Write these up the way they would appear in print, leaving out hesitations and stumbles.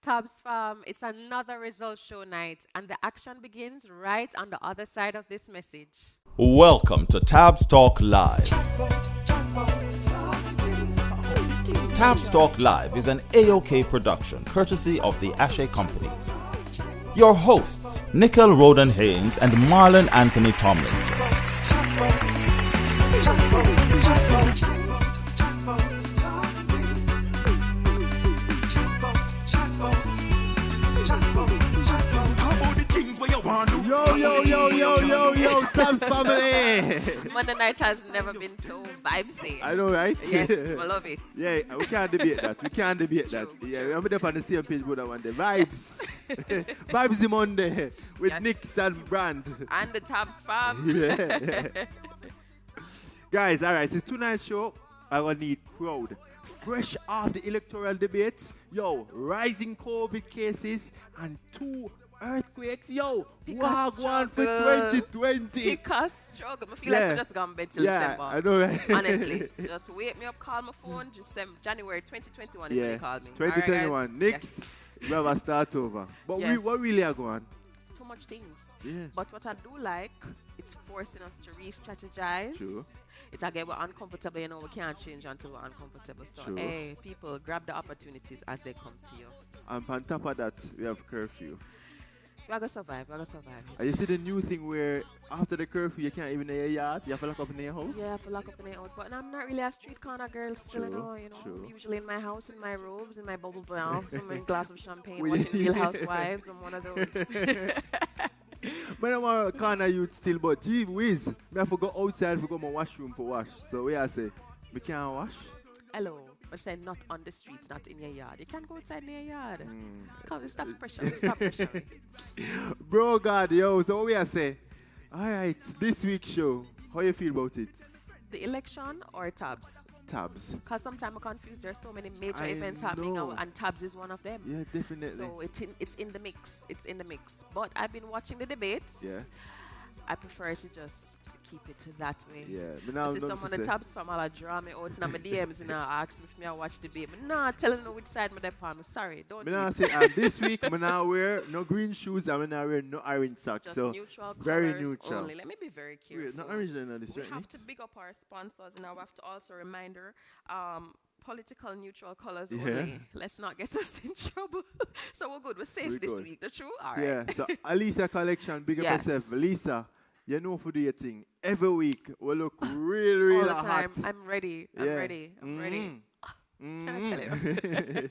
Tabs fam, it's another result show night, and the action begins right on the other side of this message. Welcome to Tabs Talk Live. Tabs Talk Live is an AOK production courtesy of the Ashe Company. Your hosts, Nickel Roden Haynes and Marlon Anthony Tomlinson. Yo, Tabs family! Monday night has never been so vibesy. I know, right? Yes, I love it. Yeah, we can't debate that. True, Yeah, we're up on the same page with that one day. Vibes. Vibes the Monday with Yes. Nix and Brand. And the Tabs fam. Yeah. Guys, all right, so tonight's show, I will need crowd. Fresh off the electoral debates, yo, rising COVID cases and 2 earthquakes, yo, wagwan for 2020. Because struggle. I feel like we just gone bed till December. I know, right? Honestly, just wake me up, call my phone. January 2021 is when you call me. 2021. All right, Next, yes. we have a start over. But Yes. what really are going? Too much things. Yeah. But what I do like, it's forcing us to re-strategize. True. It's again, we're uncomfortable, we can't change until we're uncomfortable. So, True. hey, people, grab the opportunities as they come to you. And on top of that, we have curfew. We're going to survive. And you see the new thing where after the curfew, you can't even in your yard, you have to lock up in your house? Yeah, I have to lock up in the house. But I'm not really a street corner girl still, True. Usually in my house, in my robes, in my bubble bath, in my glass of champagne, Will you- watching Real Housewives. I'm one of those. But I'm a corner youth still, but gee whiz, me have to go outside to go to my washroom for wash. So we I say, we can't wash. Hello. But say not on the streets, not in your yard. You can't go outside in your yard. Come, stop pressure. Stop pressure. Bro God, yo, so we I say, alright, this week's show, how you feel about it? The election or Tabs? Tabs. Because sometimes I'm confused. There's so many major I events happening now, know. and Tabs is one of them. Yeah, definitely. So it's in the mix. It's in the mix. But I've been watching the debates. Yeah. I prefer to just keep it that way. Yeah. But now I see some of the Tabs from all draw me out in my DMs and ask me if me I watch the debate. But nah, tell them which side my on. I'm sorry, don't. Me now say this week I now wear no green shoes and I now wear no orange socks. Just so neutral very colors neutral. only. Let me be very careful. Wait, no orange in this, We right? have to big up our sponsors, and I have to also reminder political neutral colors Yeah. only. Let's not get us in trouble. So we're good. We're safe We're this good. week. The true? All right. Yeah, so Alisa collection, big up Yes. yourself. Lisa, you know for your thing. Every week we look really All the hot. time. I'm ready. I'm Yeah. ready. I'm ready. Mm. Can I tell you?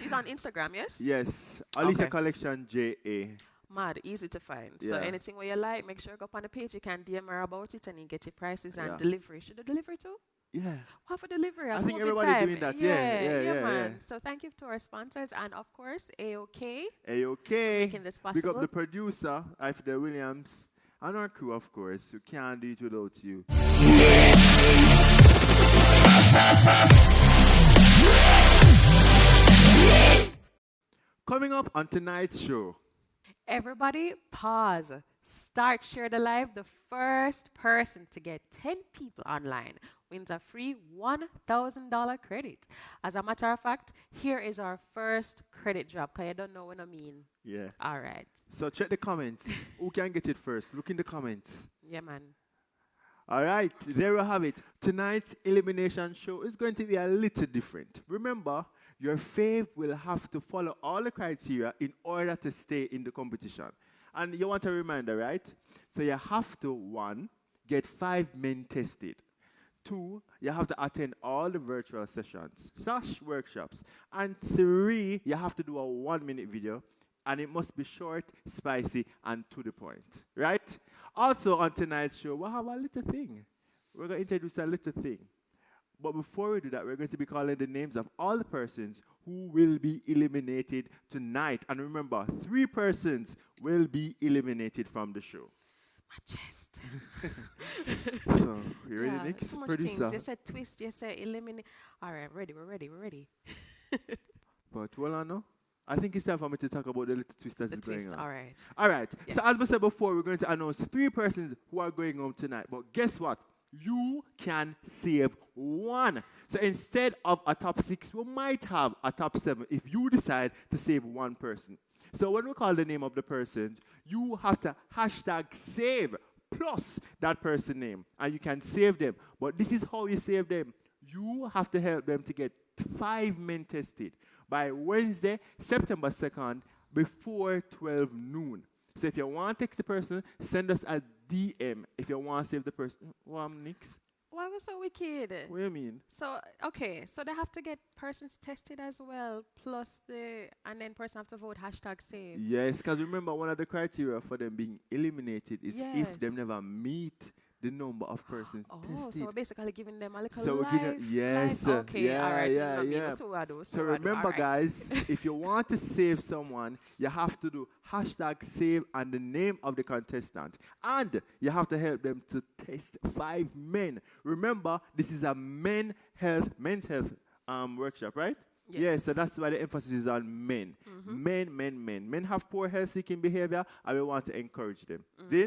She's on Instagram, yes? Yes, Alisa Okay. collection JA. Mad, easy to find. So Yeah. anything where you like, make sure you go up on the page. You can DM her about it and you get your prices and Yeah. delivery. Should the delivery too? Yeah. What for delivery? I at think COVID everybody time? doing that. Yeah, man. yeah. So thank you to our sponsors and of course AOK Hey, okay. making this Big possible. up the producer, Ifda Williams, and our crew, of course. We can't do it without you. Coming up on tonight's show. Everybody pause. Start share the live. The first person to get 10 people online wins a free $1,000 credit. As a matter of fact, here is our first credit drop. Because you don't know what I mean. Yeah. All right. So check the comments. Who can get it first? Look in the comments. Yeah, man. All right, there we have it. Tonight's elimination show is going to be a little different. Remember, your fave will have to follow all the criteria in order to stay in the competition. And you want a reminder, right? So you have to, 1, get 5 men tested. 2, you have to attend all the virtual sessions, /workshops. And 3, you have to do a 1-minute video. And it must be short, spicy, and to the point, right? Also on tonight's show, we'll have a little thing. We're going to introduce a little thing. But before we do that, we're going to be calling the names of all the persons who will be eliminated tonight. And remember, 3 persons will be eliminated from the show. My chest. So, you ready, Nix? So much Producer. things. You said twist, you said eliminate. All right, we're ready. But hold on now. I think it's time for me to talk about the little twist that's The going twist, on. all right. All right. Yes. So as we said before, we're going to announce 3 persons who are going home tonight. But guess what? you can save one. So instead of a top 6, we might have a top 7 if you decide to save one person. So when we call the name of the person, you have to hashtag save plus that person name, and you can save them. But this is how you save them. You have to help them to get 5 men tested by Wednesday, September 2nd, before 12 noon. So if you want to text the person, send us a DM. If you want to save the person, Nix? Why was so wicked? What do you mean? So, okay, so they have to get persons tested as well, and then person have to vote hashtag save. Yes, because remember, one of the criteria for them being eliminated is if they never meet the number of persons tested. So we're basically giving them a little so life. we're giving, yes. Okay, all right. Yeah. So remember, guys, if you want to save someone, you have to do hashtag save and the name of the contestant. And you have to help them to test 5 men. Remember, this is a men's health workship, right? Yes, so that's why the emphasis is on men. Men have poor health-seeking behavior, and we want to encourage them. See?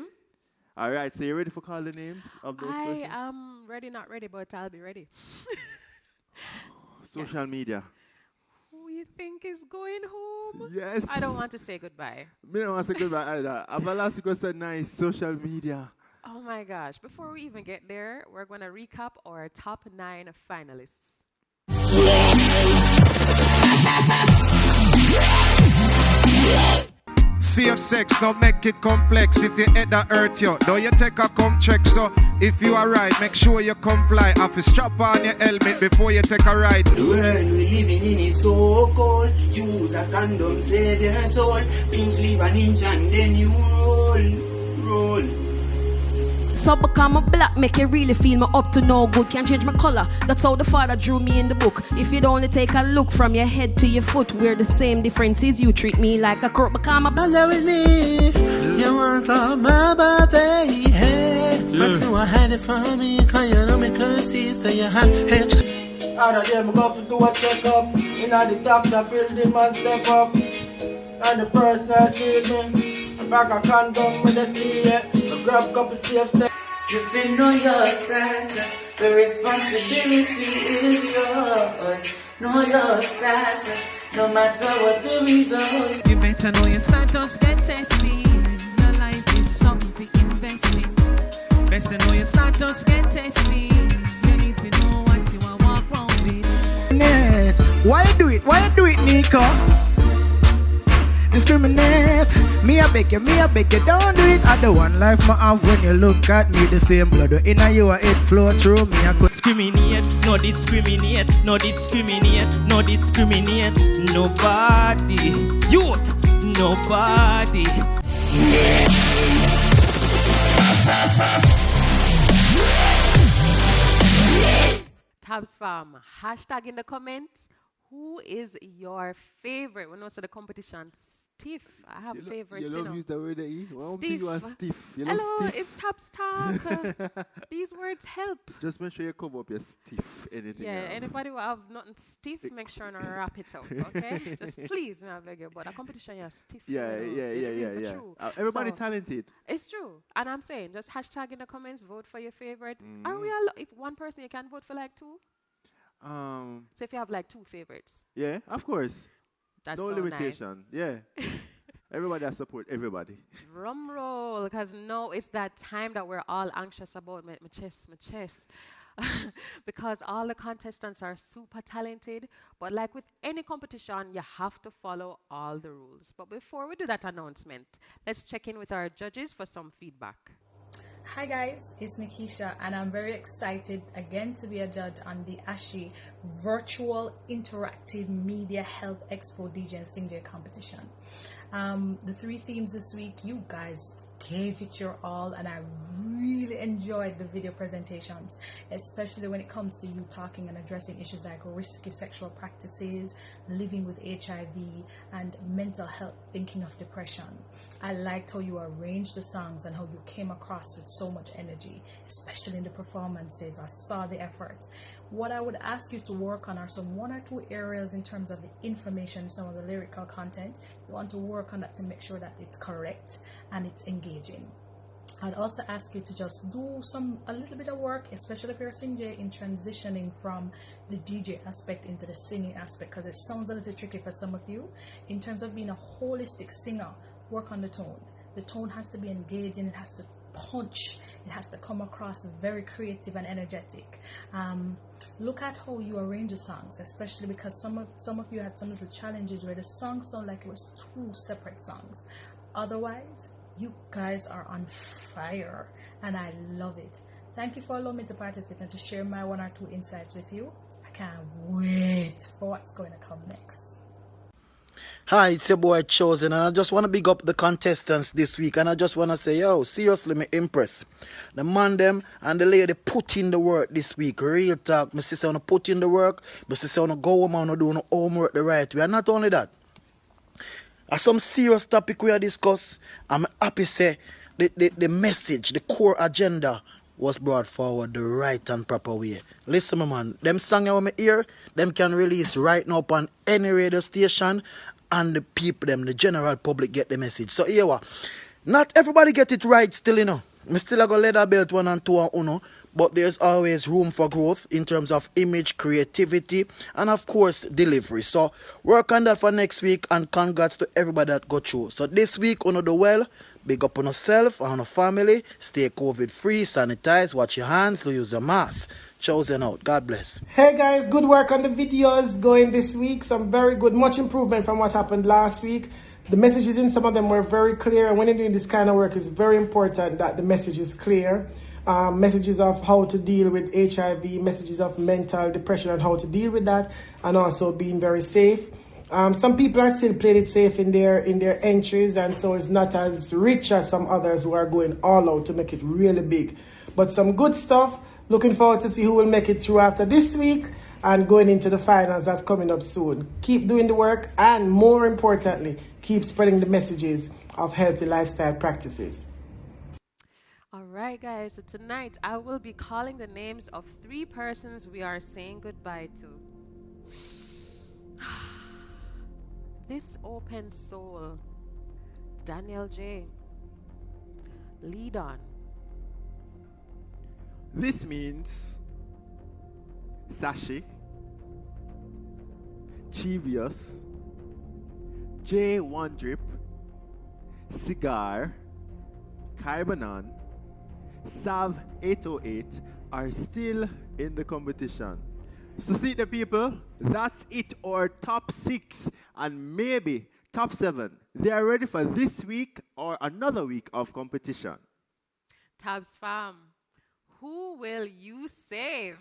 All right, so you ready for call the names of those persons? I am ready, not ready, but I'll be ready. Social media. Who you think is going home? Yes. I don't want to say goodbye. Me don't want to say goodbye either. I've last week was so nice, social media. Oh my gosh. Before we even get there, we're going to recap our top 9 finalists. Safe sex, don't make it complex. If you head that hurt you, don't you take a come check. So if you are right, make sure you comply. Have to strap on your helmet before you take a ride. The world we living in is so cold. Use a condom, save your soul. Things leave an inch and then you roll. So become a black, make you really feel me up to no good. Can't change my color, that's how the father drew me in the book. If you'd only take a look from your head to your foot, we're the same differences. You treat me like a crook, become a brother with me. You want all my birthday, hey. But you want hide it from me, cause you know me curses, so you have hate. Out of them, go to do a checkup. In the doctor building, man step up. And the first nurse greet me. A bag of condom with a C, yeah. A grab cup of safe sex. If you know your status, the responsibility is yours. Know your status, no matter what the results. You better know your status, get tested. Your life is something to invest in. Better know your status, get tested. You need to know what you want to walk around with. Why you do it? Why you do it, Nico? Discriminate. Me a beg you, don't do it. I the one life my have when you look at me. The same blood in you, it flow through me. I could Discriminate, no discriminate, no discriminate, no discriminate. Nobody, youth, nobody. Tabs fam, hashtag in the comments. Who is your favorite? When we say the competition, stiff. I have favorites, you love use the word E. Why stiff. you are stiff? You Hello, love stiff. it's Tabs talk. These words help. Just make sure you cover up your stiff anything. Yeah, anybody who have nothing stiff, make sure to wrap it up, okay? Just please, I beg you. But a competition, you're stiff. Yeah. Everybody So, talented. It's true. And I'm saying, just hashtag in the comments, vote for your favorite. Are we if one person, you can vote for like 2? So if you have like 2 favorites. Yeah, of course. That's no so limitation. nice. Yeah. Everybody has support everybody. Drum roll, because now it's that time that we're all anxious about my chest. Because all the contestants are super talented. But like with any competition, you have to follow all the rules. But before we do that announcement, let's check in with our judges for some feedback. Hi guys, it's Nikisha and I'm very excited again to be a judge on the ASHI Virtual Interactive Media Health Expo DJ and Sing J competition. The 3 themes this week, you guys gave it your all and I really enjoyed the video presentations, especially when it comes to you talking and addressing issues like risky sexual practices, living with HIV, and mental health, thinking of depression. I liked how you arranged the songs and how you came across with so much energy, especially in the performances. I saw the effort. What I would ask you to work on are some 1 or 2 areas in terms of the information, some of the lyrical content. You want to work on that to make sure that it's correct and it's engaging. I'd also ask you to just do a little bit of work, especially if you're a singer, in transitioning from the DJ aspect into the singing aspect, because it sounds a little tricky for some of you. In terms of being a holistic singer, work on the tone. The tone has to be engaging, it has to punch, it has to come across very creative and energetic. Look at how you arrange the songs, especially because some of you had some little challenges where the songs sound like it was two separate songs. Otherwise, you guys are on fire, and I love it. Thank you for allowing me to participate and to share my 1 or 2 insights with you. I can't wait for what's going to come next. Hi, it's your boy Chosen, and I just want to big up the contestants this week, and I just want to say, yo, seriously, me impress. The man them and the lady put in the work this week. Real talk, me say, put in the work, me say, go home and do no homework the right way. And not only that, some serious topic we are discuss. I'm happy say the message, the core agenda was brought forward the right and proper way. Listen, my man, them songs I hear, them can release right now on any radio station, and the people, them, the general public get the message. So here what? Not everybody get it right still, you know. Me still a go leather belt 1 and 2 and uno, but there's always room for growth in terms of image, creativity, and of course delivery. So work on that for next week, and congrats to everybody that got through. So this week, uno do well. Big up on yourself and on your family. Stay COVID free, sanitize, wash your hands, use your mask. Chosen out. God bless. Hey guys, good work on the videos going this week. Some very good, much improvement from what happened last week. The messages in some of them were very clear, and when you're doing this kind of work, it's very important that the message is clear. Messages of how to deal with HIV, messages of mental depression and how to deal with that, and also being very safe. Some people are still playing it safe in their entries, and so it's not as rich as some others who are going all out to make it really big. But some good stuff. Looking forward to see who will make it through after this week and going into the finals that's coming up soon. Keep doing the work, and more importantly, keep spreading the messages of healthy lifestyle practices. All right, guys. So tonight I will be calling the names of 3 persons we are saying goodbye to. This open soul, Daniel J. Lead on. This means Sashi, Chivius, J1 Drip, Cigar, Carbonon, Sav 808 are still in the competition. So see the people, that's it, or top 6 and maybe top 7. They are ready for this week or another week of competition. Tabs fam, who will you save?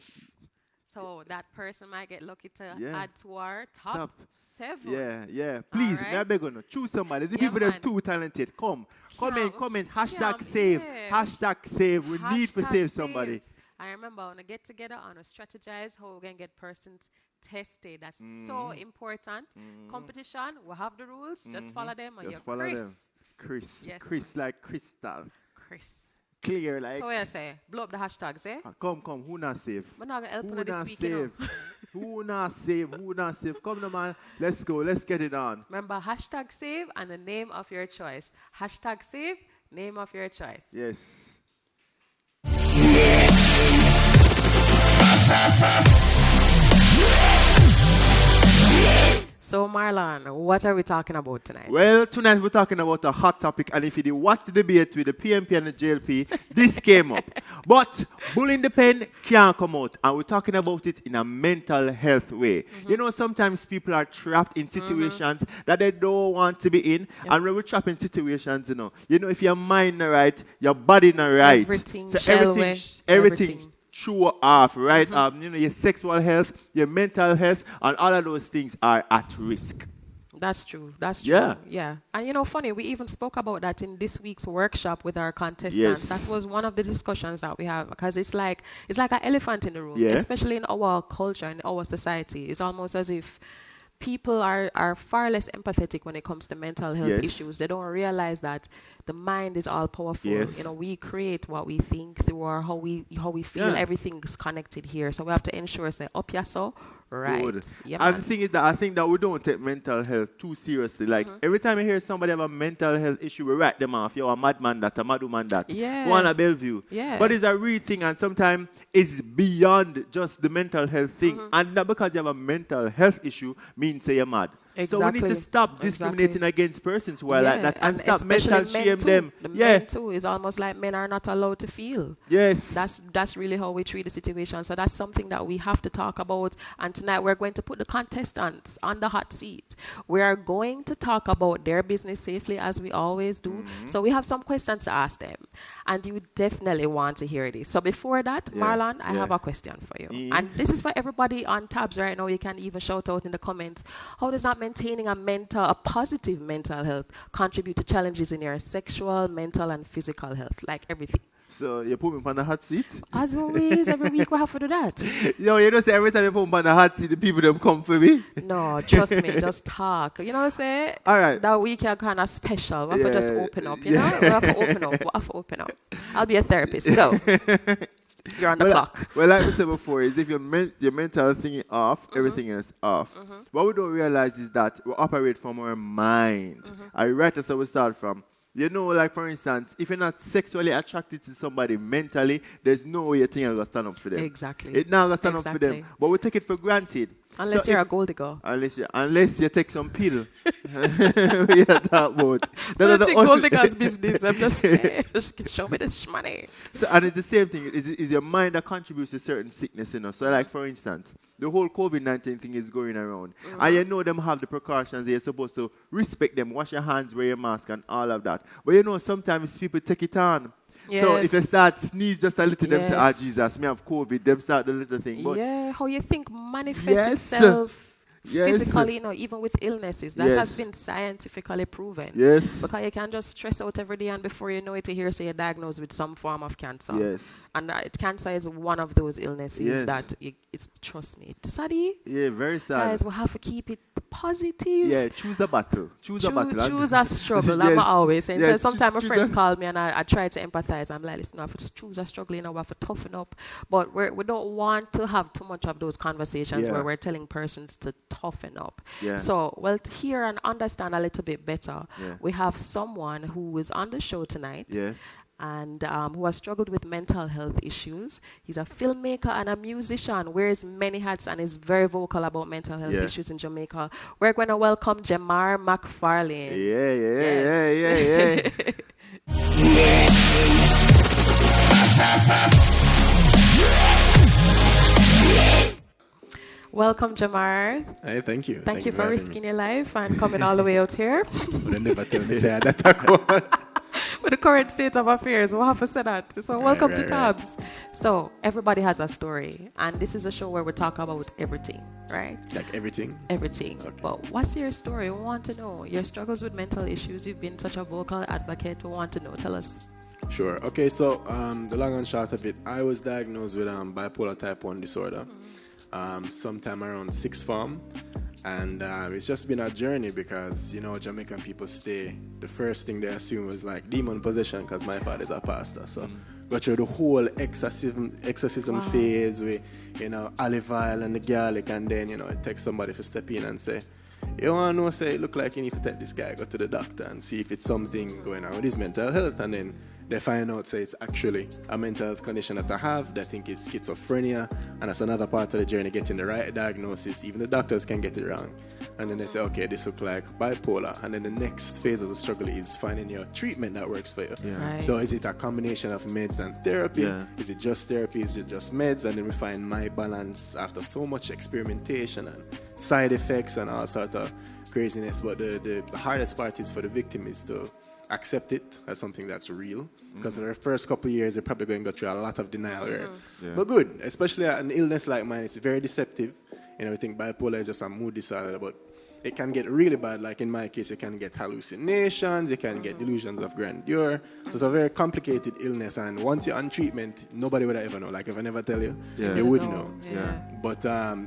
So that person might get lucky to add to our top 7. Yeah. Please, right. I beg you, choose somebody. The people that are too talented. Comment. Hashtag save. Hashtag save. We need to save somebody. I remember when I get together and strategize how we can get persons tested. That's so important. Competition, we have the rules. Just follow them. And just follow them. Chris. Yes. Chris like crystal. Chris. Clear like. So what you say? Blow up the hashtags, eh? Come. Who not save? I'm not gonna help you this week, save? Who not save? Come on, man. Let's go. Let's get it on. Remember, hashtag save and the name of your choice. Hashtag save, name of your choice. Yes. So Marlon, what are we talking about tonight? Well, tonight we're talking about a hot topic, and if you did watch the debate with the PMP and the JLP, this came up. But bull in the pen can't come out, and we're talking about it in a mental health way. You know, sometimes people are trapped in situations that they don't want to be in, and when we're trapped in situations, you know, if your mind not right, your body not right, everything true off, right? Your sexual health, your mental health, and all of those things are at risk. That's true. Yeah. And funny, we even spoke about that in this week's workshop with our contestants. Yes. That was one of the discussions that we have, because it's like an elephant in the room, especially in our culture and our society. It's almost as if people are far less empathetic when it comes to mental health issues. They don't realize that the mind is all powerful. We create what we think through our how we feel. Everything is connected here. So we have to ensure, say, up yourself, Right. Good. Yeah, And man. the thing is that I think that we don't take mental health too seriously. Like every time I hear somebody have a mental health issue, we write them off. You're a madman that, a madwoman that. Yeah. Go on a Bellevue. Yeah. But it's a real thing, and sometimes it's beyond just the mental health thing. And not because you have a mental health issue means say you're mad. So we need to Exactly. stop discriminating against persons who are like that and stop especially mental men shame too. them. The Yeah. men too. It's almost like men are not allowed to feel. Yes. That's really how we treat the situation. So that's something that we have to talk about. And tonight we're going to put the contestants on the hot seat. We are going to talk about their business safely as we always do. So we have some questions to ask them. And you definitely want to hear this. So before that, Marlon, I have a question for you. And this is for everybody on tabs right now. You can even shout out in the comments. How does not maintaining a positive mental health contribute to challenges in your sexual, mental, and physical health? Like everything. So you put me on the hot seat? As always, every week we have to do that. Yo, you know, say every time you put me on the hot seat, the people them come for me. No, trust me, just talk. You know what I'm saying? All right. That week are kind of special. We have to just open up, you know? We have to open up. We have to open up. I'll be a therapist. Go. You're on the clock. Well, like we said before, is if your mental thing is off, everything is off. What we don't realize is that we operate from our mind. Right, that's where we start from. You know, like for instance, if you're not sexually attracted to somebody mentally, there's no way you think you're going to stand up for them. Exactly. It's not going to stand up for them. But we take it for granted. Unless you're a gold digger. Unless you take some pill. We are talking about. That's gold digger's business. I'm just saying. Show me the money. So, and it's the same thing. Is your mind that contributes to certain sickness, you know. So like for instance, the whole COVID-19 thing is going around. And you know them have the precautions. You're supposed to respect them, wash your hands, wear your mask and all of that. But you know, sometimes people take it on. Yes. So if you start sneeze just a little, them say, Yes. Jesus, me have COVID, them start the little thing. But Yeah, how you think manifests Yes. itself Yes. physically, you know, even with illnesses. That Yes. has been scientifically proven. Yes. Because you can just stress out every day and before you know it, you hear say you're diagnosed with some form of cancer. Yes. And cancer is one of those illnesses Yes. that, it's trust me, it's saddy. Yeah, very sad. Guys, we have to keep it positive. Yeah, choose a battle. Choose a battle. Choose a struggle. Yes. I'm always saying. Yeah, Sometimes my choose friends a- call me and I try to empathize. I'm like, listen, I have to choose a struggle, you know, we have to toughen up. But we don't want to have too much of those conversations Yeah. where we're telling persons to toughen up. Yeah. So, well, to hear and understand a little bit better, Yeah. we have someone who is on the show tonight. Yes. And who has struggled with mental health issues. He's a filmmaker and a musician, wears many hats and is very vocal about mental health Yeah. issues in Jamaica. We're going to welcome Jamar McFarlane. Yeah. Welcome, Jamar. Hey, thank you. Thank you for having risking your life and coming all the way out here. me. Would never tell me say that I go on. With the current state of affairs, we'll have to say that. So welcome to right. Tabs. So everybody has a story, and this is a show where we talk about everything, right? Like everything. Everything. Okay. But what's your story? We want to know your struggles with mental issues. You've been such a vocal advocate. We want to know. Tell us. Sure. Okay, so the long and short of it, I was diagnosed with bipolar type 1 disorder sometime around sixth form. And it's just been a journey because, you know, Jamaican people the first thing they assume was like demon possession because my father's a pastor. So go through the whole exorcism phase with, you know, olive oil and the garlic, and then, you know, it takes somebody to step in and say, you want to know, say, it look like you need to take this guy, go to the doctor and see if it's something going on with his mental health. And then they find out, say, it's actually a mental health condition that I have. They think it's schizophrenia. And that's another part of the journey, getting the right diagnosis. Even the doctors can get it wrong. And then they say, okay, this looks like bipolar. And then the next phase of the struggle is finding your treatment that works for you. Yeah. Right. So is it a combination of meds and therapy? Yeah. Is it just therapy? Is it just meds? And then we find my balance after so much experimentation and side effects and all sort of craziness. But the hardest part is for the victim is to accept it as something that's real. Because in the first couple of years, they're probably going to go through a lot of denial. Yeah. But good, especially an illness like mine, it's very deceptive. You know, we think bipolar is just a mood disorder, but it can get really bad. Like in my case, you can get hallucinations, you can get delusions of grandeur. So it's a very complicated illness, and once you're on treatment, nobody would ever know. Like if I never tell you, you wouldn't know. Yeah. But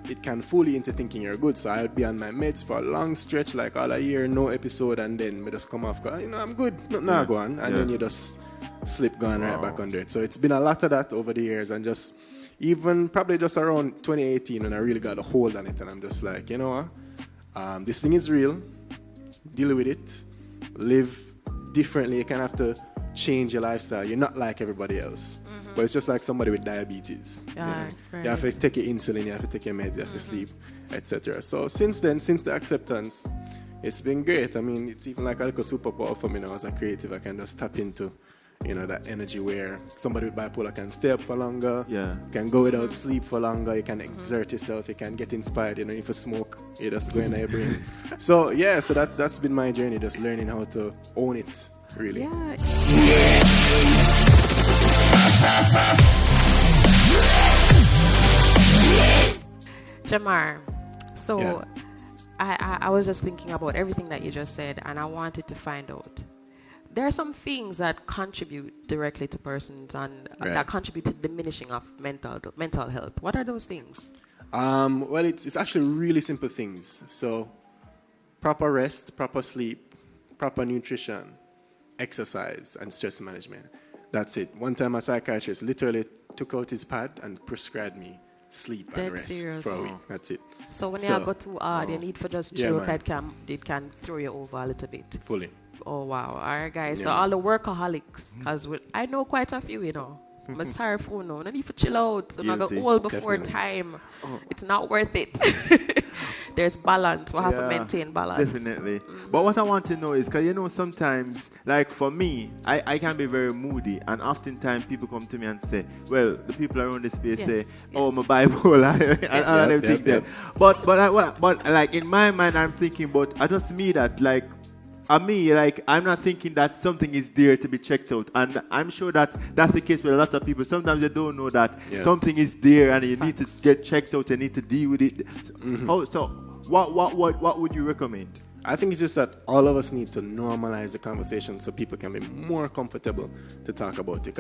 it can fool you into thinking you're good. So I would be on my meds for a long stretch, like all a year, no episode, and then me just come off, go, you know, I'm good, nothing go on, and then you just slip going right back under it. So it's been a lot of that over the years, and just, even probably just around 2018 when I really got a hold on it, and I'm just like, you know what, this thing is real, deal with it, live differently. You kind of have to change your lifestyle. You're not like everybody else. But it's just like somebody with diabetes. Right. You have to take your insulin, you have to take your meds, you have to sleep, etc. So since then, since the acceptance, it's been great. I mean, it's even like a little superpower for me now as a creative. I can just tap into, that energy where somebody with bipolar can stay up for longer, can go without sleep for longer, you can exert yourself, you can get inspired, if you smoke, you just go in your brain. So that's been my journey, just learning how to own it, really. Yeah. Jamar, so I was just thinking about everything that you just said, and I wanted to find out. There are some things that contribute directly to persons and that contribute to diminishing of mental health. What are those things? Well, it's actually really simple things. So proper rest, proper sleep, proper nutrition, exercise, and stress management. That's it. One time a psychiatrist literally took out his pad and prescribed me sleep and rest for a week. That's it. So when you go too hard, you need for just joke, it can throw you over a little bit. Fully. Oh, wow. All right, guys. So all the workaholics, because I know quite a few, I'm sorry for no. I need to chill out. I'm not old before time. It's not worth it. There's balance. We have to maintain balance. Definitely. But what I want to know is, because sometimes, like for me, I can be very moody, and oftentimes people come to me and say, well, the people around the space say, oh, I'm bipolar, and everything there. But like in my mind, I'm thinking, but I just me that like. I'm not thinking that something is there to be checked out. And I'm sure that that's the case with a lot of people. Sometimes they don't know that something is there and you need to get checked out, you need to deal with it. So what would you recommend? I think it's just that all of us need to normalize the conversation so people can be more comfortable to talk about it.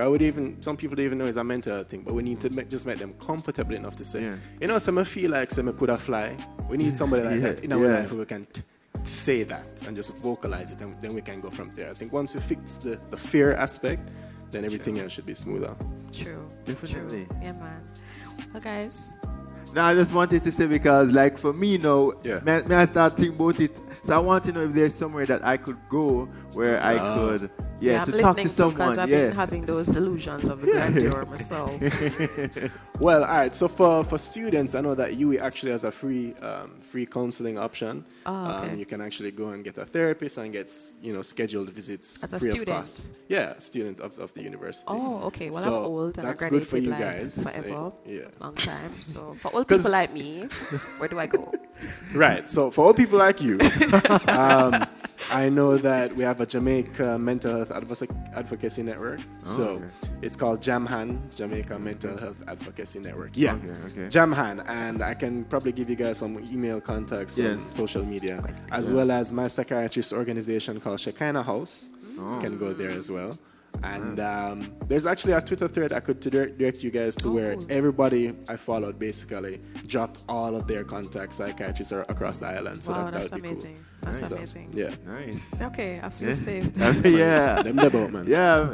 Some people don't even know it's a mental health thing, but we need to just make them comfortable enough to say, some feel like some could have fly. We need somebody like that in our life who we can say that and just vocalize it, and then we can go from there. I think once we fix the fear aspect, then everything else should be smoother. True. Definitely. True. Yeah, man. So guys. Now I just wanted to say, because like for me now, may I start thinking about it. So I want to know if there's somewhere that I could go where I could I'm to talk to someone. Because I've been having those delusions of the grandeur myself. Well, all right. So for students, I know that UWI actually has a free counseling option. You can actually go and get a therapist and get scheduled visits as free a student. of cost. Yeah, student of the university. Oh, okay. Well, so I'm old and that's I good for you graduated guys. Forever. Long time. So for old people like me, where do I go? Right. So for old people like you, I know that we have a Jamaica Mental Health Advocacy Network. It's called JAMHAN, Jamaica Mental Health Advocacy Network. Yeah, okay. JAMHAN. And I can probably give you guys some email contacts on social media, as well as my psychiatrist organization called Shekinah House. You can go there as well. And there's actually a Twitter thread I could direct you guys to where everybody I followed basically dropped all of their contacts, psychiatrists across the island. So wow, that's amazing. Cool. That's amazing. Yeah. Nice. Okay, I feel safe. Them about, man. Yeah.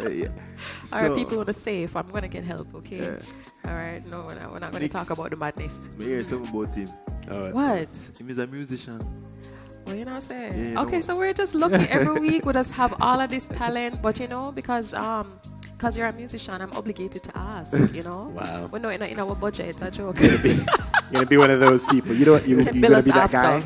All right, people want to safe. I'm going to get help, okay? Yeah. All right, no, we're not going to talk about the madness. Me hear something about him. What? He is a musician. Well, you know what I'm saying? Okay, so we're just lucky every week we just have all of this talent, but because you're a musician, I'm obligated to ask, Wow. We're not in our budget, it's a joke. You're gonna be one of those people. You're gonna be that guy.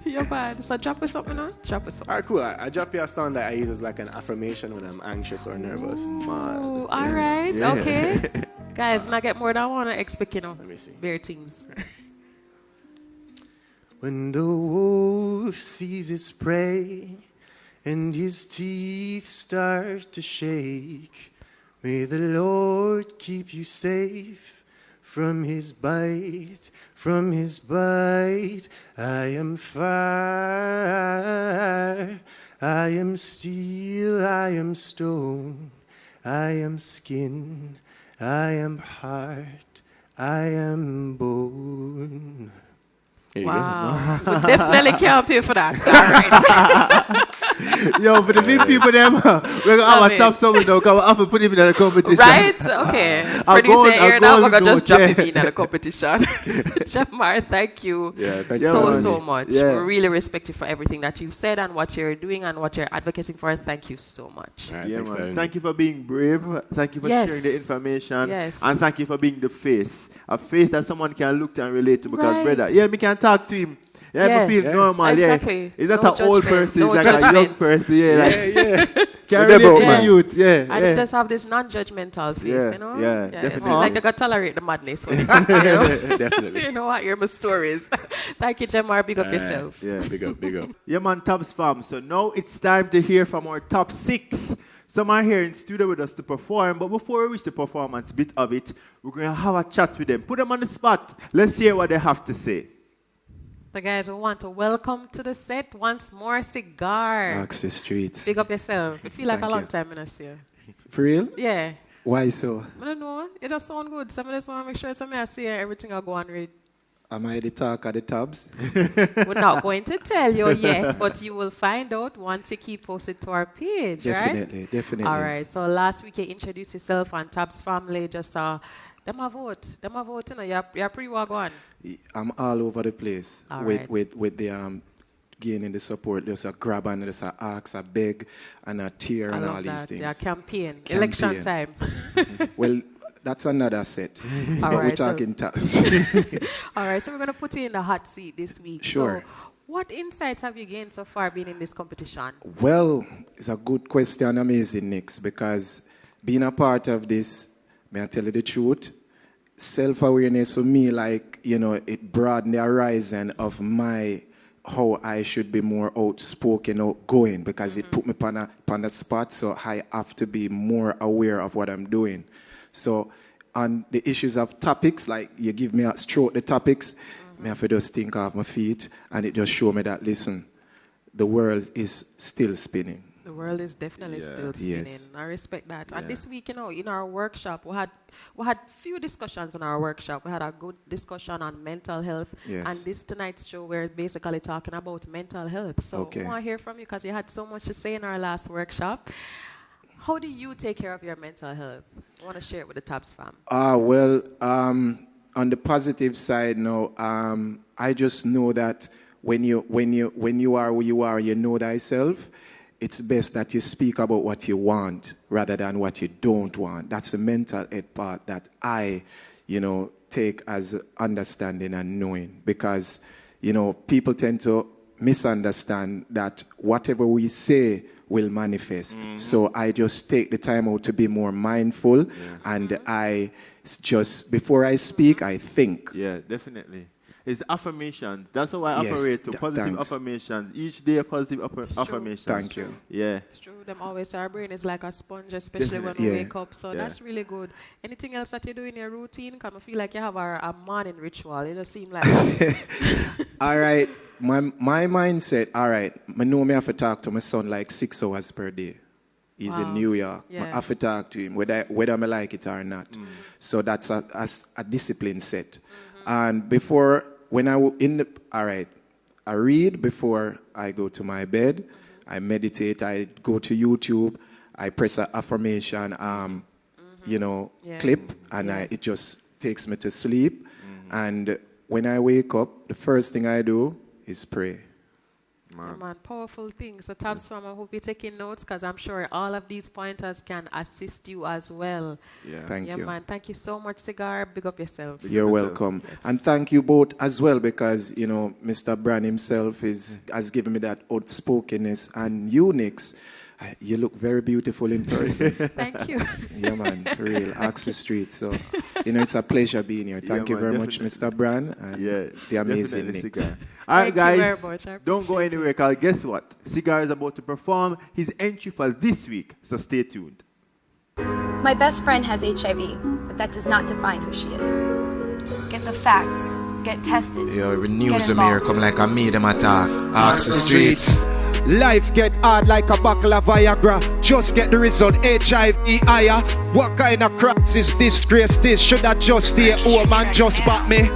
You're bad. So drop us something on? Drop us something. Alright, cool. I drop you a song that I use as like an affirmation when I'm anxious or nervous. Ooh, alright, okay. Guys, not get more than one, I expect, Let me see. bare things. When the wolf sees his prey and his teeth start to shake, may the Lord keep you safe from his bite, from his bite. I am fire, I am steel, I am stone, I am skin, I am heart, I am bone. Wow. We definitely can't pay for that. All right. Yo, for the big people them, we're gonna have a top someone now. Cause we have to put him in the competition. Right? Okay. Producer here now, we're gonna just drop him in the competition. Jamar, thank you so much. We really respect you for everything that you've said and what you're doing and what you're advocating for. Thank you so much. Right, man. Thank you for being brave. Thank you for sharing the information. And thank you for being the face. A face that someone can look to and relate to. Because, brother, me can talk to him. I feel normal. Exactly. It's not an old person, it's like a young person. Can relate to the youth. And it does have this non-judgmental face, you know? Definitely. It's like they can tolerate the madness when it comes, you know? Definitely. You know what? Hear my stories. Thank you, Jamar. Big up yourself. Yeah, big up. Yeah, man, Tops fam. So now it's time to hear from our top 6. Some are here in studio with us to perform, but before we reach the performance bit of it, we're going to have a chat with them. Put them on the spot. Let's hear what they have to say. So guys, we want to welcome to the set once more Cigar. Oxy Streets. Big up yourself. It feel like a long time in us here. For real? Yeah. Why so? I don't know. It does sound good. Some of just want to make sure I see everything I go and read. Am I the talk of the tabs? We're not going to tell you yet, but you will find out once you keep posted to our page, Definitely. All right. So last week you introduced yourself and Tabs family. Just them a vote. You know, you're pretty well gone. I'm all over the place with the gaining the support. There's a grab and there's a ask, a beg, and a tear and all these things. Yeah, campaign. Election time. Well, that's another set. But we're talking tabs. All right, so we're going to put you in the hot seat this week. Sure. So what insights have you gained so far being in this competition? Well, it's a good question, amazing, Nix, because being a part of this, may I tell you the truth, self-awareness for me, like, you know, it broadened the horizon of how I should be more outspoken, outgoing, because it put me on the spot, so I have to be more aware of what I'm doing. So on the issues of topics, like you give me a stroke the topics, I have to just think off my feet, and it just show me that, listen, the world is still spinning. The world is definitely still spinning. Yes. I respect that. And this week, you know, in our workshop, we had few discussions in our workshop. We had a good discussion on mental health. Yes. And this tonight's show, we're basically talking about mental health. So I want to hear from you because you had so much to say in our last workshop. How do you take care of your mental health? I want to share it with the Tabs fam. Well, on the positive side now, I just know that when you are who you are, you know thyself, it's best that you speak about what you want rather than what you don't want. That's the mental health part that I, take as understanding and knowing, because, people tend to misunderstand that whatever we say will manifest. Mm-hmm. So I just take the time out to be more mindful, and I just, before I speak, I think. Yeah, definitely. It's affirmations. That's how I operate. So positive affirmations. Each day, positive affirmations. Thank you. Yeah. It's true. Them always say our brain is like a sponge, especially when we wake up. So that's really good. Anything else that you do in your routine? Because I feel like you have a morning ritual. It just seems like. All right. My mindset, all right. I know I have to talk to my son like 6 hours per day. He's in New York. I have to talk to him, whether I like it or not. Mm. So that's a discipline set. Mm-hmm. And before, when I I read before I go to my bed. Mm-hmm. I meditate. I go to YouTube. I press an affirmation, clip, and it just takes me to sleep. Mm-hmm. And when I wake up, the first thing I do is pray. Man, powerful things. So Tabs fam, I hope you're taking notes, because I'm sure all of these pointers can assist you as well. Yeah. Thank you. Man, thank you so much, Cigar. Big up yourself. You're welcome. Yes. And thank you both as well, because, Mr. Brand himself has given me that outspokenness, and Unix. You look very beautiful in person. Thank you. Yeah, man, for real. Oxy Street. So, it's a pleasure being here. Thank you very much, Mr. Brand. And the amazing Nick. All right, guys, don't go anywhere, because guess what? Cigar is about to perform his entry for this week, so stay tuned. My best friend has HIV, but that does not define who she is. Get the facts. Get tested. Yo, every news of me come like a medium attack. Oxy Streets. Life get hard like a buckle of Viagra. Just get the result, HIV higher. What kind of crap is disgrace this? Should I just stay home and just back me?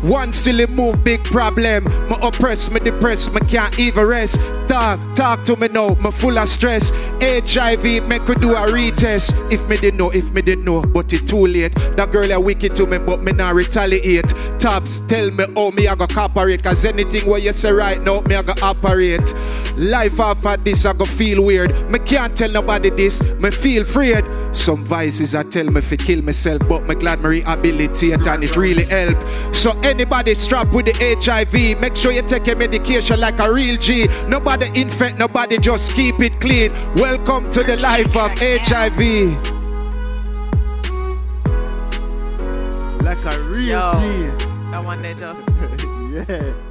One silly move, big problem. Me oppress, me depress, me can't even rest. Talk to me now, me full of stress. HIV, make we do a retest. If me didn't know, but it's too late. That girl a wicked to me, but me not retaliate. Tabs, tell me how me I go cooperate. Cause anything what you say right now, me I go operate. Life after this I go feel weird. Me can't tell nobody this, me feel afraid. Some vices I tell me to kill myself, but me glad me rehabilitate and it really help. So anybody strapped with the HIV, make sure you take your medication like a real G. Nobody infect, nobody, just keep it clean. Welcome to the life of HIV. Like a real G. That one they just yeah.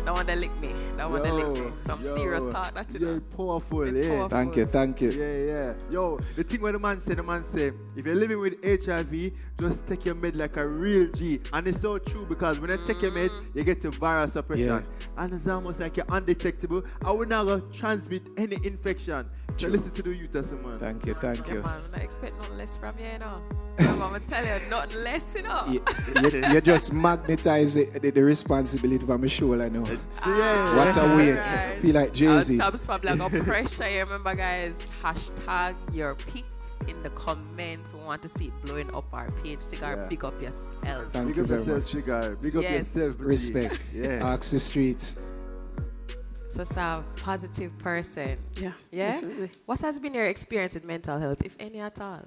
That one they lick me. That one they lick me. Some serious talk. That's it. You're powerful, yeah. Thank you. Yeah. Yo, the thing where the man say, if you're living with HIV, just take your med like a real G. And it's so true because when you take your med, you get to viral suppression. Yeah. And it's almost like you're undetectable. I will never transmit any infection. So listen to the youth as a man. Thank you. Man, I expect nothing less from you, you know. I'm going to tell you, nothing less, you know. You just magnetize the responsibility from my shoulder now. Yeah. What a weight. Right. Feel like Jay-Z. Tabs probably got pressure. You remember, guys, hashtag your pics in the comments. We want to see it blowing up our page. Cigar, big up yourself. Thank you very much. Cigar. Big up yourself. Respect. Ask the streets. So, a positive person. Yeah. Definitely. What has been your experience with mental health, if any at all?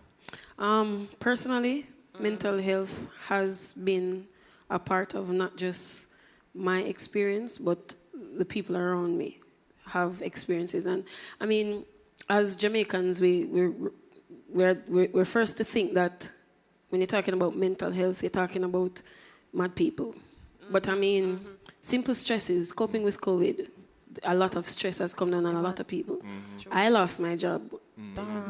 Personally, mental health has been a part of not just my experience, but the people around me have experiences. And I mean, as Jamaicans, we're first to think that when you're talking about mental health, you're talking about mad people. But I mean, simple stresses, coping with COVID, a lot of stress has come down on a lot of people. I lost my job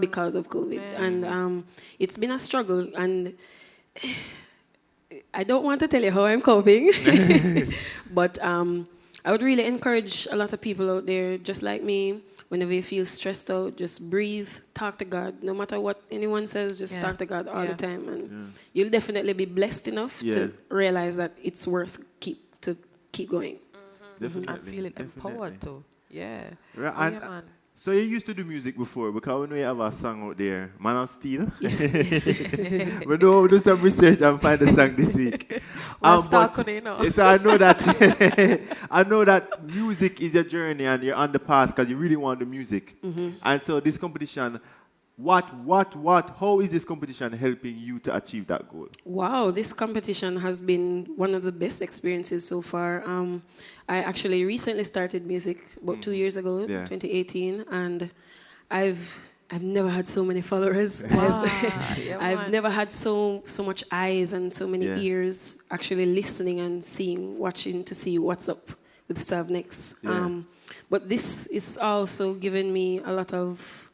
because of COVID. And it's been a struggle. And I don't want to tell you how I'm coping. But I would really encourage a lot of people out there, just like me, whenever you feel stressed out, just breathe, talk to God. No matter what anyone says, just talk to God all the time. And you'll definitely be blessed enough to realize that it's worth keep going. And feeling empowered too. Yeah. Right. Man. So you used to do music before, because we know you have a song out there, Man of Steel. Yes. We do some research and find the song this week. So I know that I know that music is your journey and you're on the path because you really want the music. And so this competition, how is this competition helping you to achieve that goal? Wow, this competition has been one of the best experiences so far. I actually recently started music about 2 years ago, 2018, and I've never had so many followers. Wow. I've never had so much eyes and so many ears actually listening and watching to see what's up with Serve Next. But this is also given me a lot of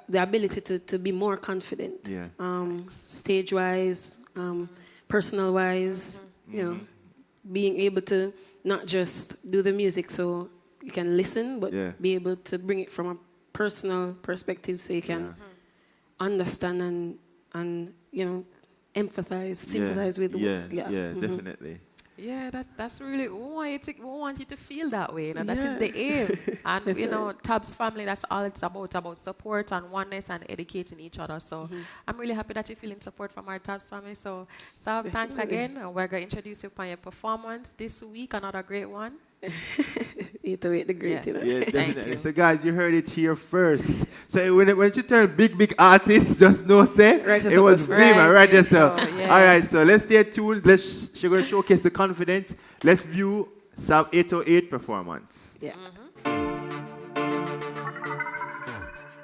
the ability to be more confident, stage-wise, personal-wise, you know, being able to not just do the music so you can listen, but be able to bring it from a personal perspective so you can understand and you know, empathize, sympathize with. Definitely. Yeah, that's really, we want you to feel that way. You know, that is the aim. And, you know, Tab's family, that's all it's about support and oneness and educating each other. So I'm really happy that you're feeling support from our Tab's family. So thanks again. And we're going to introduce you upon your performance this week, another great one. You to wait the great, you know. Yeah, definitely. So guys, you heard it here first. So when you turn big artists, just know it was BMA, right yourself. All right, so let's stay tuned. Let's showcase the confidence. Let's view Sub 808 performance. Yeah.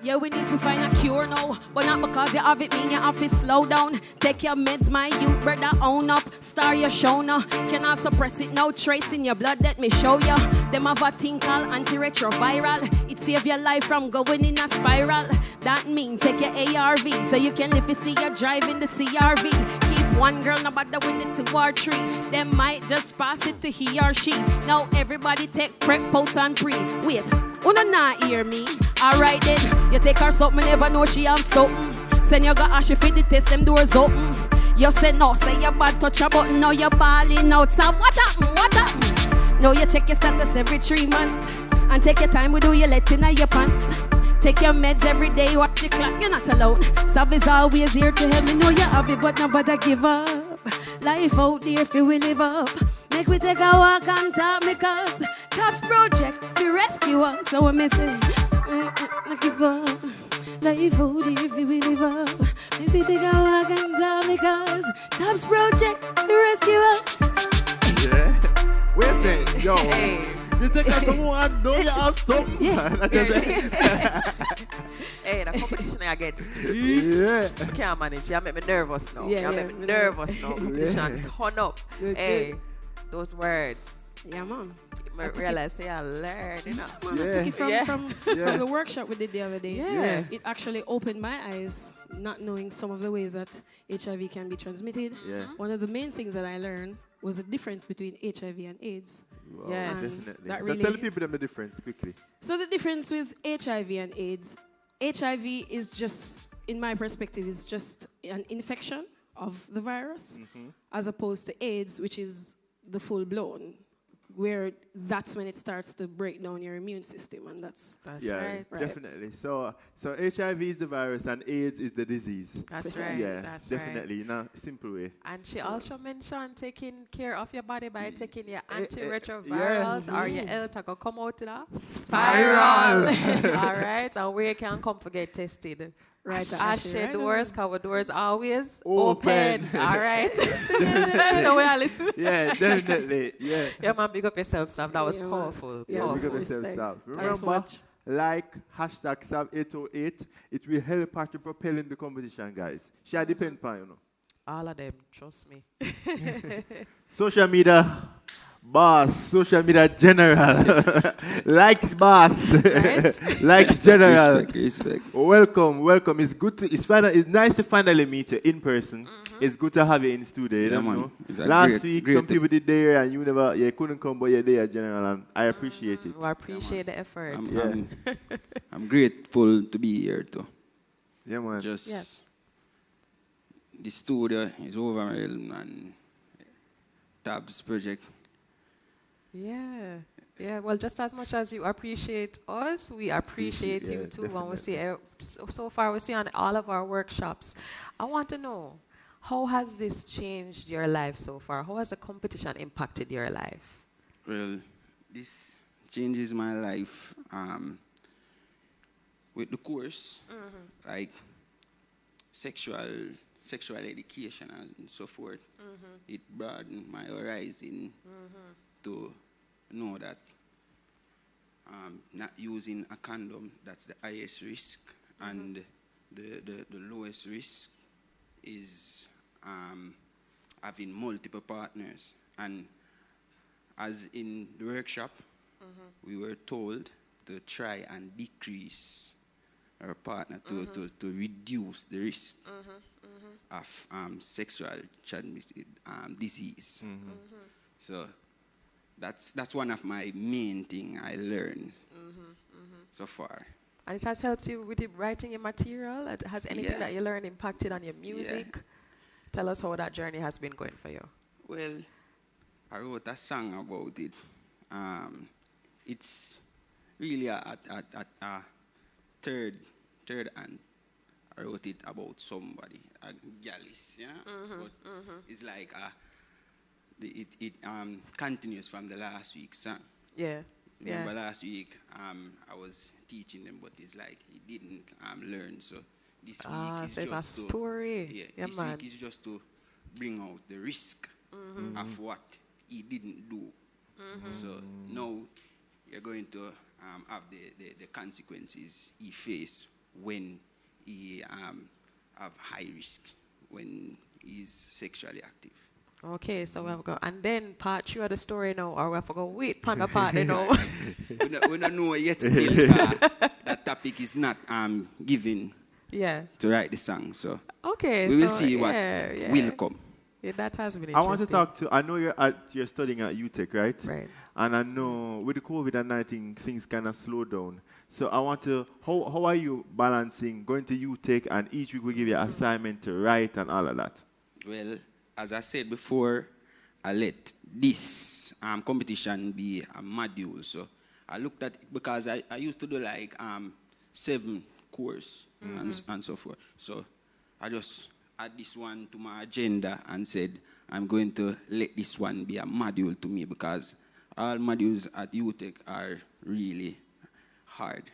Yeah, we need to find a cure now, but not because you have it mean you have to slow down. Take your meds, my youth, brother, own up. Star your show now, cannot suppress it, no trace in your blood, let me show you. Them have a thing called antiretroviral. It save your life from going in a spiral. That mean take your ARV, so you can live and see you driving the CRV. Keep one girl, no bother with the 2 or 3. Them might just pass it to he or she. Now everybody take prep, post and pre. Wait, wanna not hear me? Alright then, you take her something, never know she have something. Send you got Ashy for the test, them doors open. You say no, say you bad, touch a button, now you're balling out. So what happened? What happened? Now you check your status every 3 months. And take your time with who you let in your pants. Take your meds every day, watch the clock, you're not alone. Sav is always here to help me know you have it, but nobody give up. Life out there if you will live up. Make we take a walk and talk because Tops Project, the rescue us. So we're missing, not give up. Life out there if you will live up. Make we take a walk and talk because Tops Project, the rescue us. Yeah. Wait a second, yo. Hey. You take out someone, know you have some. Yeah. Hey, the competition I get. Yeah. I can't manage. You make me nervous now. Yeah, you make me nervous now. Competition turn up. Hey, those words. Yeah, man. I realize I learned, you know. I took it from the workshop we did the other day. Yeah. It actually opened my eyes, not knowing some of the ways that HIV can be transmitted. Yeah. One of the main things that I learned was the difference between HIV and AIDS. Wow, Yes. definitely. That So really- tell the people the difference quickly. So the difference with HIV and AIDS, HIV is just, in my perspective, is just an infection of the virus, as opposed to AIDS, which is the full-blown, where that's when it starts to break down your immune system, and that's yeah, right. definitely. So HIV is the virus and AIDS is the disease. That's right. Yeah, That's definitely. In a simple way. And she also mentioned taking care of your body by taking your antiretrovirals or your health to come out in a spiral. All right, and where you can come to get tested. Right, Ashe doors, cover doors always Open. open. All right. So we are listening. Yeah, definitely. Yeah. Yeah, man, big up yourself, Sam. That was Yeah, man. powerful. Yeah, powerful. we got yourself Sav. Thanks so Remember, much. like hashtag Sav808. It will help her to propel in the competition, guys. She depend on you know. All of them, trust me. Social media boss, social media general, likes boss, likes general. Respect. Welcome. It's good to. It's nice to finally meet you in person. It's good to have you in studio. You Yeah, man. know? It's a Last great- week, great some people did there and you couldn't come, but you're there, general, and I appreciate it. We appreciate the effort. I'm grateful to be here too. Yeah, man. Just the studio is overwhelmed and Tabs Project. Yeah. Well, just as much as you appreciate us, we appreciate you too. When we see so far, we see on all of our workshops. I want to know, how has this changed your life so far? How has the competition impacted your life? Well, this changes my life with the course, like sexual education and so forth. It broadened my horizon to know that not using a condom, that's the highest risk, and the lowest risk is having multiple partners. And as in the workshop, we were told to try and decrease our partner to reduce the risk of sexual transmitted disease. So that's one of my main thing I learned so far. And it has helped you with writing your material? Has anything that you learned impacted on your music? Tell us how that journey has been going for you. Well, I wrote a song about it. It's really a third and I wrote it about somebody, a gallus, yeah? But it's like it continues from the last week's song. Yeah. Remember last week I was teaching them, but it's like he didn't learn. So this week is so it's just a story. This week is just to bring out the risk of what he didn't do. So now you're going to have the consequences he faced when he have high risk when he's sexually active. Okay, so we have to go. And then part 2 of the story now, or we have to go wait for the part now. we don't know yet still. That topic is not given to write the song. So okay, we will see what will come. Yeah, that has been interesting. I want to talk to. I know you're studying at UTech, right? Right. And I know with the COVID-19 things kind of slow down. So I want to. How are you balancing going to UTech and each week we give you an assignment to write and all of that? Well, as I said before, I let this competition be a module. So I looked at it because I used to do like 7 course and so forth. So I just add this one to my agenda and said, I'm going to let this one be a module to me because all modules at UTech are really hard.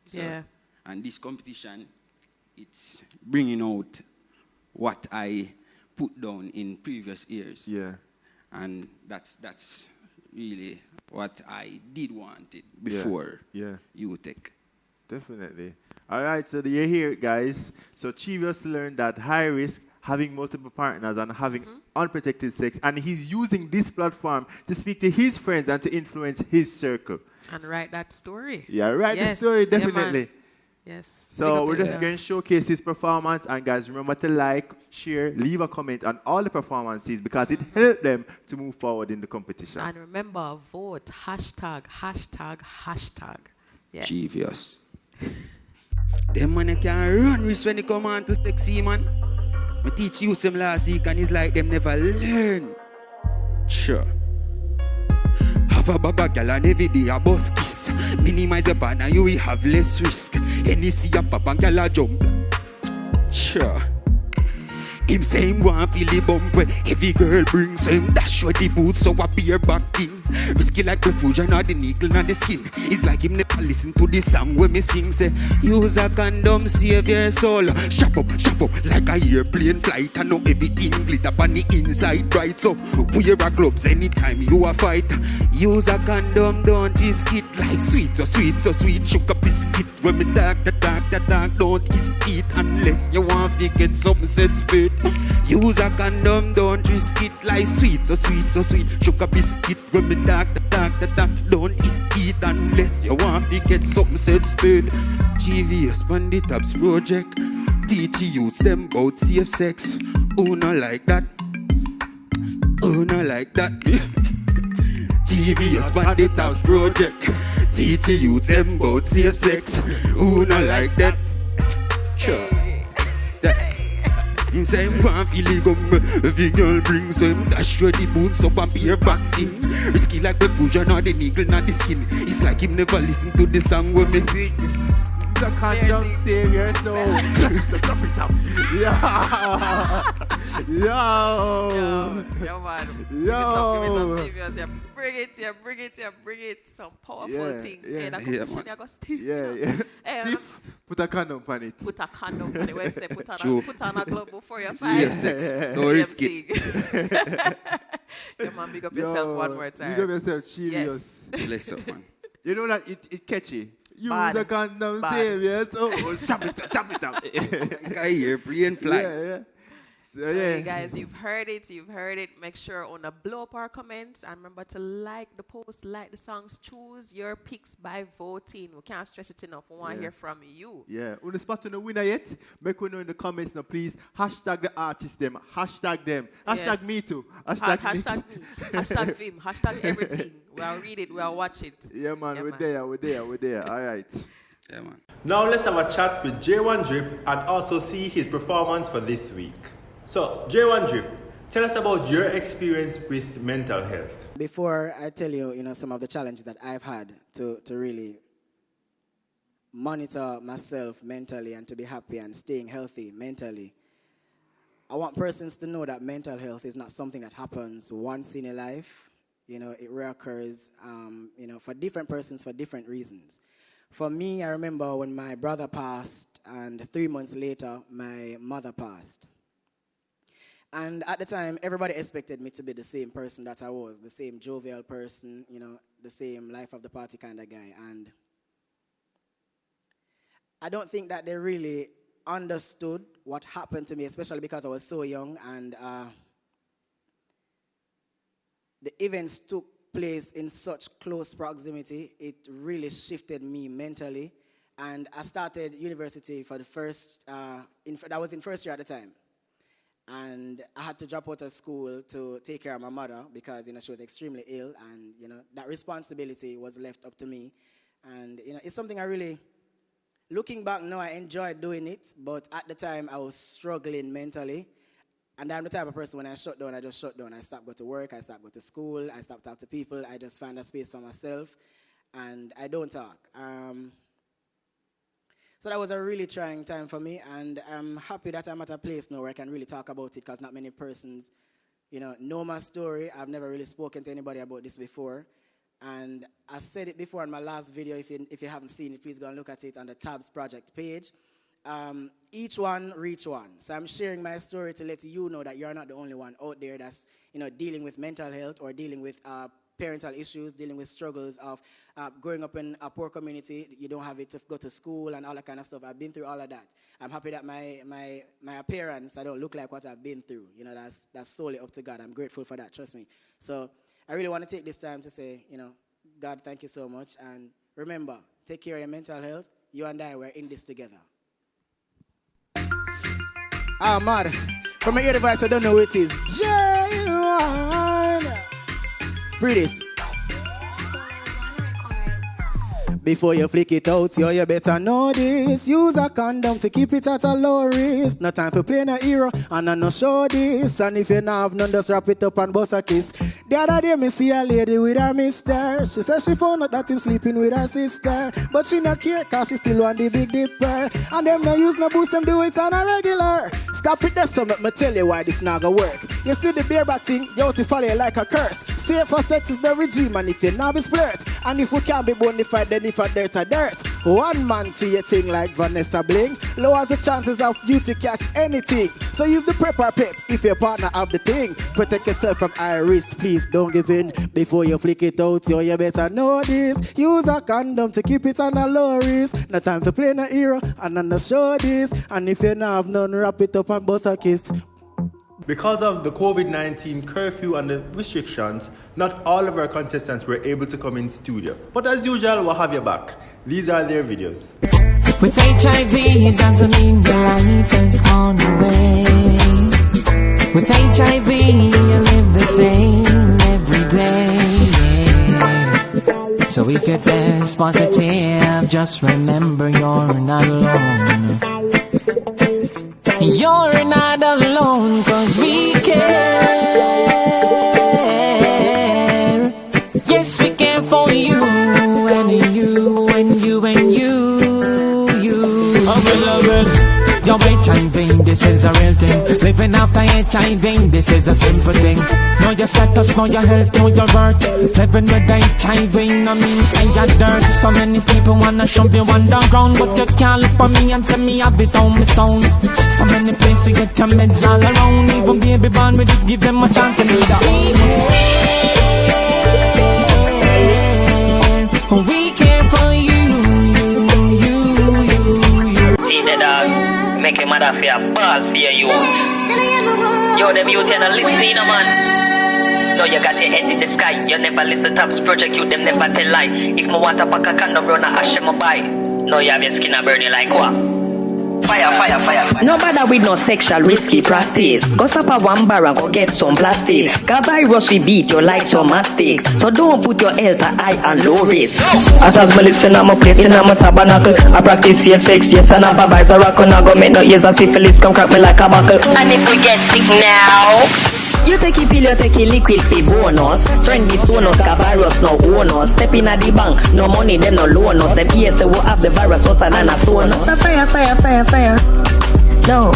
So, Yeah. and this competition, it's bringing out what I put down in previous years. Yeah. And that's really what I did want it before UTech. Definitely. All right, so you hear it, guys. So Chivius learned that high risk, having multiple partners and having unprotected sex, and he's using this platform to speak to his friends and to influence his circle. And write that story. Yeah, write the story, definitely. Yes. So we're just going to showcase his performance, and guys, remember to like, share, leave a comment on all the performances because it helped them to move forward in the competition. And remember, vote, hashtag. Yes. Chivius. Them man can run risk when they come on to sexy, man. I teach you some last week and it's like them never learn. Sure. Have a bag of gal and every day a bus kiss. Minimize your ban and you will have less risk. Any see a pop and gal a jump. Sure. Him say him want feel the bump when every girl brings him dash with the boots so a beer back thing. Risky like refuge and all the nickel and the skin. It's like him never listen to the song when me sing say use a condom save your soul. Shop up like a airplane flight and know everything glitter on the inside bright. So wear a gloves anytime you a fight. Use a condom, don't risk it like sweet sugar biscuit. When me talk don't risk it unless you want to get something set speed. Use a condom, don't risk it like sweet sugar biscuit. When me talk don't risk it unless you want to get something set speed. GVS Banditaps project, teach youths them about safe sex. Who not like that? Who not like that? GVS Banditaps project, teach youths them about safe sex. Who not like that? Sure. Him say him want feel the gum. Every girl brings him dash with the boots up and beer back thing. Risky like the food and the needle not the skin. It's like him never listen to the song when me sing. The condom save your soul. Drop it up. Yo, man. Yo. Bring it. Some powerful things. Hey, that competition, you got stiff. Yeah. Stiff. Put a condom on it. Put a condom on the website. Put on a glove before you fight. Yes. Don't risk it. Yo, man, big up yourself one more time. Big up yourself, Chivius. Bless up, man. You know that it catchy. Use Bad. the condom save your soul. Chop it up. Like a airplane flight. Yeah. So you guys, you've heard it. Make sure on the blow up our comments and remember to like the post, like the songs, choose your picks by voting. We can't stress it enough. We want to hear from you. Yeah. On the spot on the winner yet? Make we know in the comments now, please. Hashtag the artists them. Hashtag them. Hashtag me too. Hashtag me. Hashtag Vim. Hashtag everything. We'll read it. We'll watch it. Yeah, man. We're there. All right. Yeah, man. Now let's have a chat with J1 Drip and also see his performance for this week. So, J1 Drip, tell us about your experience with mental health. Before I tell you, some of the challenges that I've had to really monitor myself mentally and to be happy and staying healthy mentally, I want persons to know that mental health is not something that happens once in a life. It reoccurs, for different persons for different reasons. For me, I remember when my brother passed, and 3 months later, my mother passed. And at the time, everybody expected me to be the same person that I was, the same jovial person, the same life of the party kind of guy. And I don't think that they really understood what happened to me, especially because I was so young and the events took place in such close proximity. It really shifted me mentally. And I started university for the first, I was in first year at the time. And I had to drop out of school to take care of my mother because, she was extremely ill. And, that responsibility was left up to me. And, it's something I really, looking back now, I enjoyed doing it. But at the time, I was struggling mentally. And I'm the type of person when I shut down, I just shut down. I stop go to work, I stop go to school, I stop talk to people. I just find a space for myself, and I don't talk. So that was a really trying time for me, and I'm happy that I'm at a place now where I can really talk about it, because not many persons, know my story. I've never really spoken to anybody about this before. And I said it before in my last video. If you haven't seen it, please go and look at it on the Tabs Project page. Each one reach one. So I'm sharing my story to let you know that you're not the only one out there that's dealing with mental health or dealing with parental issues, dealing with struggles of growing up in a poor community. You don't have it to go to school and all that kind of stuff. I've been through all of that. I'm happy that my appearance, I don't look like what I've been through. That's solely up to God. I'm grateful for that, trust me. So I really want to take this time to say, God, thank you so much. And remember, take care of your mental health. You and I, we're in this together. Ah, mad. From my ear device, I don't know who it is. J1. Free this. Before you flick it out, you better know this. Use a condom to keep it at a low risk. No time for playing a hero, and I no show this. And if you not have none, just wrap it up and bust a kiss. The other day, me see a lady with her mister. She said she found out that him sleeping with her sister. But she not care, cause she still want the Big Dipper. And them no use no boost, them do it on a regular. Stop it there, so let me tell you why this not gonna work. You see the bareback thing, you have to follow it like a curse. Safe for sex is the regime, and if you not be flirt. And if we can't be bonafide, then if a dirt a dirt. One man to your thing like Vanessa Bling lowers the chances of you to catch anything. So use the prepper pep if your partner have the thing. Protect yourself from high risk, please don't give in. Before you flick it out, you better know this. Use a condom to keep it on a low risk. No time for playing a hero, and on the show this. And if you not have none, wrap it up and bust a kiss. Because of the COVID-19 curfew and the restrictions, not all of our contestants were able to come in studio. But as usual, we'll have you back. These are their videos. With HIV, it doesn't mean your life has gone away. With HIV, you live the same every day. So if you test positive, just remember you're not alone. You're not alone, cause we care. Yes, we care for you, and you, and you, and you. Oh, beloved, your HIV, this is a real thing. Living after HIV, this is a simple thing. Know your status, know your health, know your worth. Living with HIV, no means say you're dirt. So many people wanna shove you underground, but you can't look for me and tell me have it on my sound. So many places get your meds all around. Even baby born with it, give them a chance to need a home. We care for you. See the dog, make him mother fear, ball fear you. Yo, them youth and listen, man. No, you got your head in the sky. You never listen Tabs Project, you them never tell lie. If me want a pack of condom, run a ash my buy. No, you have your skin a burn you like what? Fire, fire, fire, fire. No bother with no sexual risky practice. Go up a one bar and go get some plastic. Got virus we beat you like some mastic. So don't put your health at high and low risk. As me listen, I'm a place in a tabernacle. I practice safe sex, yes, and I vibes a rock. And I go make no ears and syphilis come crack me like a buckle. And if we get sick now, you take a pill, you take a liquid for bonus. Friend with sonus, got virus, no bonus. Step in at the bank, no money, then no loan us. Them ears say we have the virus, us and a sonus. Fire, fire, fire, fire. No,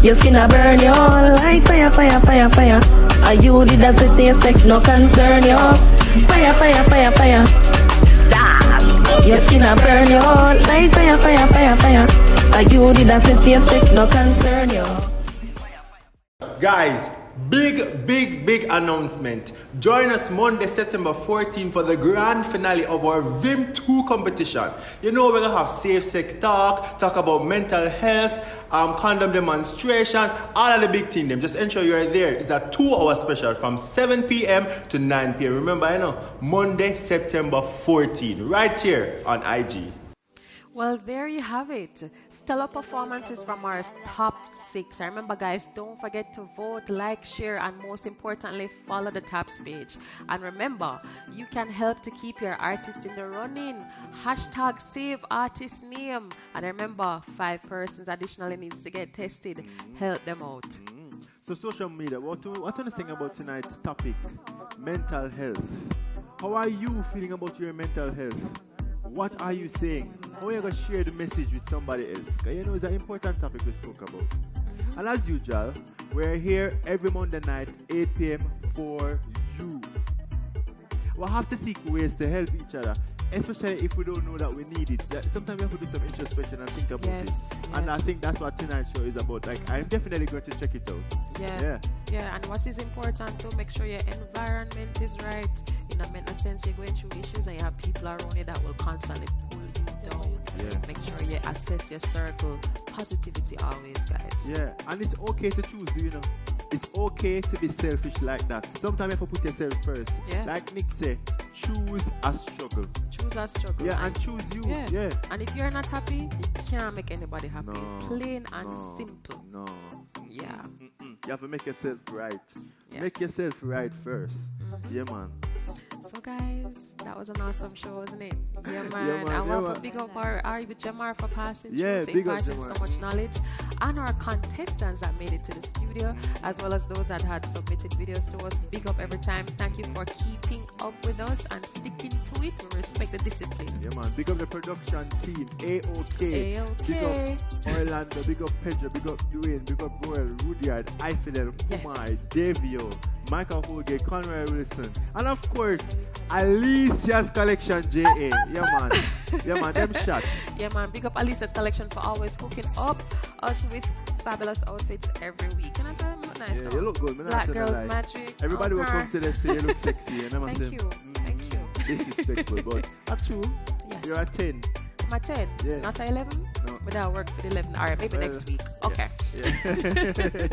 your skin a burn you like fire, fire, fire, fire. Are you did as say sex, no concern you. Fire, fire, fire, fire. Damn. Your skin a burn you like fire, fire, fire, fire. Are you did as say sex, no concern you. Guys, big announcement. Join us Monday, September 14 for the grand finale of our Vim 2 competition. You know we're going to have safe sex talk about mental health, condom demonstration, all of the big things. Just ensure you're there. It's a 2-hour special from 7 p.m. to 9 p.m. Remember, Monday, September 14, right here on IG. Well, there you have it. Stellar performances from our top 6. Remember, guys, don't forget to vote, like, share, and most importantly, follow the Tabs page. And remember, you can help to keep your artist in the running. Hashtag save artist name. And remember, 5 persons additionally needs to get tested. Help them out. So social media, what do you think about tonight's topic? Mental health. How are you feeling about your mental health? What are you saying? How are you going to share the message with somebody else? Because you know it's an important topic we spoke about. And as usual, we're here every Monday night, 8 p.m. for you. We'll have to seek ways to help each other, especially if we don't know that we need it. Sometimes we have to do some introspection and think about it. And I think that's what tonight's show is about. Like, I'm definitely going to check it out. Yeah, and what is important to make sure your environment is right. In a mental sense, you're going through issues and you have people around you that will constantly pull you down. Make sure you assess your circle. Positivity always, guys. Yeah, and it's okay to choose, you know. It's okay to be selfish like that. Sometimes you have to put yourself first. Yeah. Like Nick said, choose a struggle. Choose a struggle. Yeah, and choose you. Yeah. And if you're not happy, you can't make anybody happy. Plain and simple. No. Yeah. You have to make yourself right. Yes. Make yourself right first. Yeah, man. So guys, that was an awesome show, wasn't it? Yeah, man. I want to big up our Jamar for passing through, big up imparting Jamar. so much knowledge, and our contestants that made it to the studio, as well as those that had submitted videos to us. Big up every time. Thank you for keeping up with us and sticking to it. We respect the discipline. Yeah, man. Big up the production team. A-OK. A-OK. Big up Orlando. Big up Pedro. Big up Dwayne. Big up Royal. Rudyard. Ifidel. Kumai. Davio. Michael Holgate. Conrad Wilson. And of course, Alicia's Collection J.A. Yeah, man. Them shots. Yeah, man. Big up Alicia's Collection for always hooking up us with fabulous outfits every week. And that's nice. Yeah, you look good. Black Girl Magic. Everybody will come to this say you look sexy. And Thank you. Disrespectful, but that's true. Yes. You're at 10. I'm at 10. Yeah. Not at 11? No. But I'll work for the 11. All right, maybe next week. Okay. Yeah.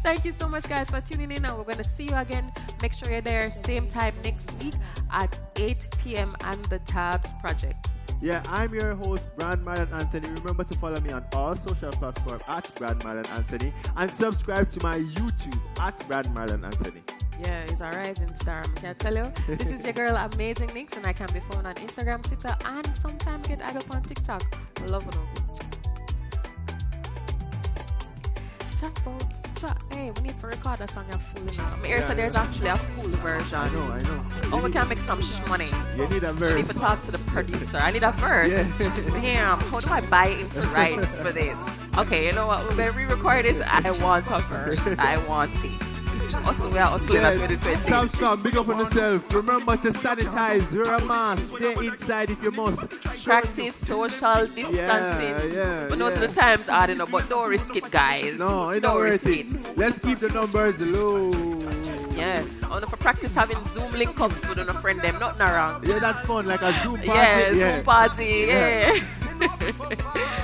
Thank you so much, guys, for tuning in. And we're going to see you again. Make sure you're there same time next week at 8 p.m. on the Tabs Project. Yeah, I'm your host, Brand Marlon Anthony. Remember to follow me on all social platforms at Brand Marlon Anthony and subscribe to my YouTube at Brand Marlon Anthony. Yeah, he's a rising star. I can tell you. This is your girl, Amazing Nix, and I can be found on Instagram, Twitter, and sometimes get added up on TikTok. Love and Hey, we need to record a song full now. I hear so there's actually a full version. I know. Oh, we can make some money. You need a verse. I need to talk to the producer. I need a verse. Damn, how do I buy into rights for this? Okay, you know what? We're going to re-record this. I want a verse. I want it. Also, we are hustling at 2020. Stop, big up on yourself. Remember to sanitize, wear a mask, stay inside if you must. Practice social distancing. But those are the times adding up, but don't risk it, guys. No, it's not worth it. Let's keep the numbers low. Yes. Only for practice having Zoom link ups with a friend them, nothing wrong. Yeah, that's fun, like a Zoom party. Yeah, Zoom party. Yeah.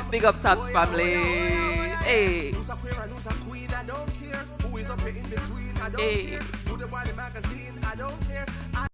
Big up Taps family. Hey. Hey.